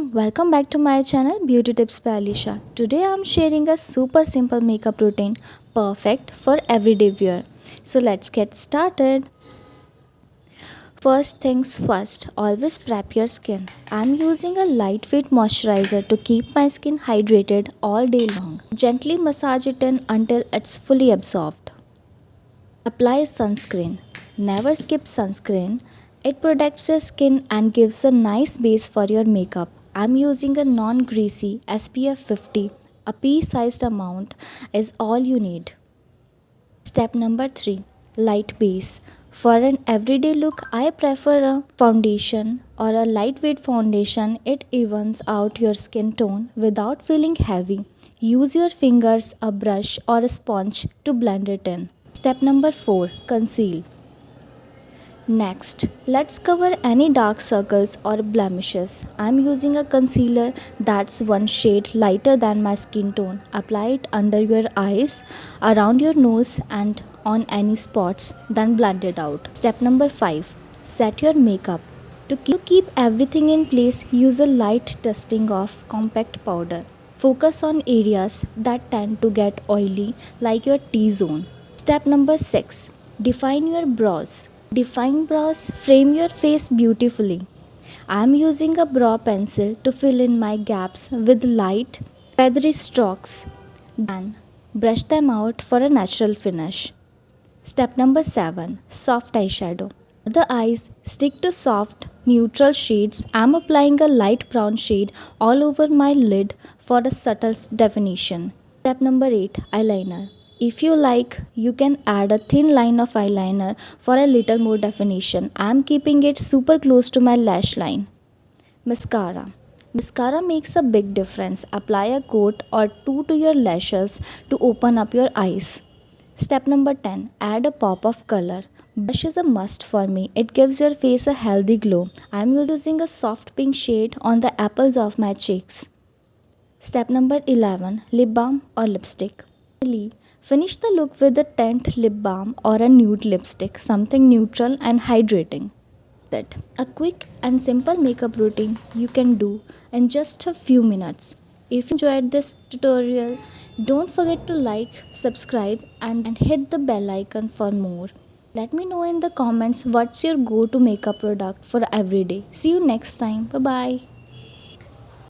everyone, welcome back to my channel Beauty Tips by Alisha. Today I am sharing a super simple makeup routine perfect for everyday wear. So let's get started. First things first, always prep your skin. I am using a lightweight moisturizer to keep my skin hydrated all day long. Gently massage it in until it's fully absorbed. Apply sunscreen. Never skip sunscreen. It protects your skin and gives a nice base for your makeup. I'm using a non-greasy SPF 50. A pea-sized amount is all you need. Step number 3. Light base. For an everyday look, I prefer a foundation or a lightweight foundation. It evens out your skin tone without feeling heavy. Use your fingers, a brush or a sponge to blend it in. Step number 4. Conceal. Next, let's cover any dark circles or blemishes. I'm using a concealer that's one shade lighter than my skin tone. Apply it under your eyes, around your nose and on any spots, then blend it out. Step number 5. Set your makeup. To keep everything in place, use a light dusting of compact powder. Focus on areas that tend to get oily like your T-zone. Step number 6. Define your brows. Define brows frame your face beautifully. I am using a brow pencil to fill in my gaps with light, feathery strokes. Then brush them out for a natural finish. Step number 7. Soft eyeshadow. For the eyes, stick to soft, neutral shades. I am applying a light brown shade all over my lid for a subtle definition. Step number 8. Eyeliner. If you like, you can add a thin line of eyeliner for a little more definition. I am keeping it super close to my lash line. Mascara. Mascara makes a big difference. Apply a coat or two to your lashes to open up your eyes. Step number 10. Add a pop of color. Blush is a must for me. It gives your face a healthy glow. I am using a soft pink shade on the apples of my cheeks. Step number 11. Lip balm or lipstick. Finish the look with a tint lip balm or a nude lipstick, something neutral and hydrating. That a quick and simple makeup routine you can do in just a few minutes. If you enjoyed this tutorial, don't forget to like, subscribe and hit the bell icon for more. Let me know in the comments what's your go-to makeup product for every day. See you next time. Bye bye.